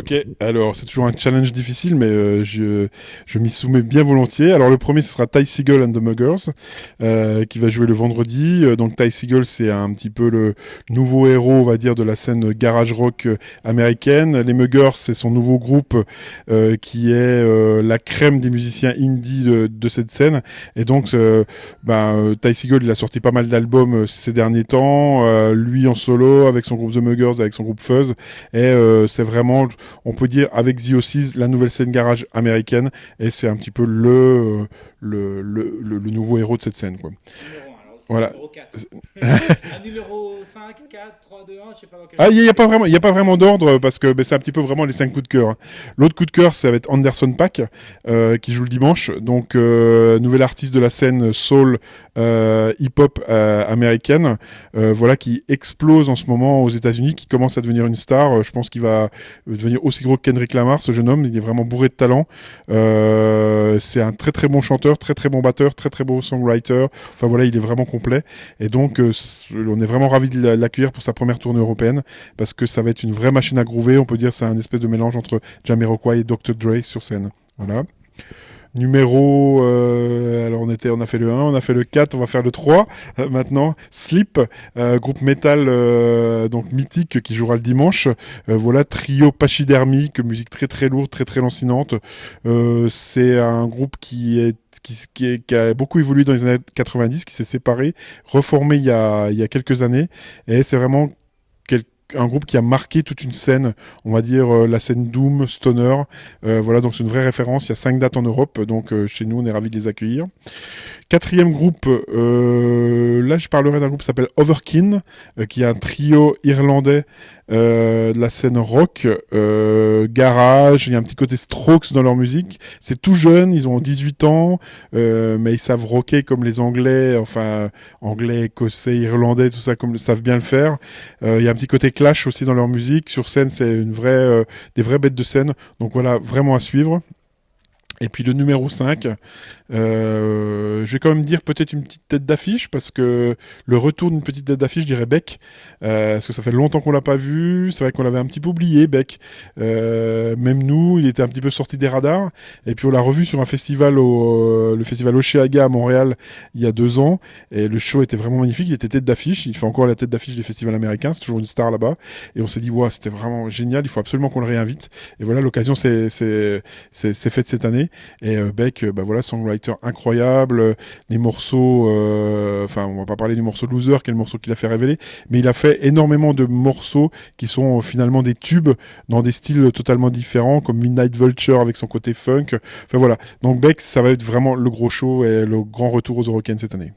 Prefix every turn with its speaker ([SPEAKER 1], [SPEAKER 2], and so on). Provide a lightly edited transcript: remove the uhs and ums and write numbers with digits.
[SPEAKER 1] Ok, alors c'est toujours un challenge difficile, mais je m'y soumets bien volontiers. Alors le premier, ce sera Ty Segall and the Muggers, qui va jouer le vendredi. Donc Ty Segall, c'est un petit peu le nouveau héros, on va dire, de la scène garage rock américaine. Les Muggers, c'est son nouveau groupe qui est la crème des musiciens indie de cette scène. Et donc, Ty Segall, il a sorti pas mal d'albums ces derniers temps, lui en solo, avec son groupe The Muggers, avec son groupe Fuzz. Et c'est vraiment, on peut dire, avec The Oasis, la nouvelle scène garage américaine, et c'est un petit peu le nouveau héros de cette scène, quoi.
[SPEAKER 2] Numéro 1, alors c'est
[SPEAKER 1] Voilà.
[SPEAKER 2] numéro 4. Un numéro 5, 4, 3, 2, 1, je sais pas dans quel
[SPEAKER 1] Ah,
[SPEAKER 2] ordre.
[SPEAKER 1] il n'y a pas vraiment, il y a pas vraiment d'ordre parce que c'est un petit peu vraiment les 5 coups de cœur, hein. L'autre coup de cœur, ça va être Anderson .Paak qui joue le dimanche. Donc, nouvel artiste de la scène soul hip-hop américaine, voilà, qui explose en ce moment aux États-Unis, qui commence à devenir une star. Je pense qu'il va devenir aussi gros que Kendrick Lamar, ce jeune homme. Il est vraiment bourré de talent. C'est un très très bon chanteur, très très bon batteur, très très bon songwriter. Enfin voilà, il est vraiment complet. Et donc, on est vraiment ravis de l'accueillir pour sa première tournée européenne, parce que ça va être une vraie machine à groover. On peut dire que c'est un espèce de mélange entre Jamiroquai et Dr. Dre sur scène. Voilà. Numéro, alors on a fait le 1, on a fait le 4, on va faire le 3 maintenant. Sleep, groupe métal donc mythique qui jouera le dimanche. Voilà, trio pachydermique, musique très très lourde, très très lancinante. C'est un groupe qui a beaucoup évolué dans les années 90, qui s'est séparé, reformé il y a quelques années. Et c'est vraiment un groupe qui a marqué toute une scène, on va dire la scène Doom, Stoner. Voilà, donc c'est une vraie référence. Il y a 5 dates en Europe, donc chez nous, on est ravis de les accueillir. Quatrième groupe, là je parlerai d'un groupe qui s'appelle Overkin, qui est un trio irlandais de la scène rock, garage. Il y a un petit côté Strokes dans leur musique. C'est tout jeune, ils ont 18 ans, mais ils savent rocker comme les Anglais, enfin anglais, écossais, irlandais, tout ça, comme ils savent bien le faire. Il y a un petit côté Clash aussi dans leur musique. Sur scène, c'est des vraies bêtes de scène. Donc voilà, vraiment à suivre. Et puis le numéro 5, je vais quand même dire peut-être une petite tête d'affiche, parce que le retour d'une petite tête d'affiche, je dirais Beck, parce que ça fait longtemps qu'on l'a pas vu. C'est vrai qu'on l'avait un petit peu oublié, Beck. Même nous, il était un petit peu sorti des radars. Et puis on l'a revu sur un festival, le festival Oceaga à Montréal, il y a 2 ans. Et le show était vraiment magnifique. Il était tête d'affiche. Il fait encore la tête d'affiche des festivals américains. C'est toujours une star là-bas. Et on s'est dit, wow, c'était vraiment génial. Il faut absolument qu'on le réinvite. Et voilà, l'occasion c'est faite cette année. Et Beck, voilà, songwriter incroyable. Les morceaux, enfin, on va pas parler du morceau Loser, qui est le morceau qu'il a fait révéler, mais il a fait énormément de morceaux qui sont finalement des tubes dans des styles totalement différents, comme Midnight Vulture avec son côté funk. Enfin voilà. Donc Beck, ça va être vraiment le gros show et le grand retour aux Eurocaines cette année.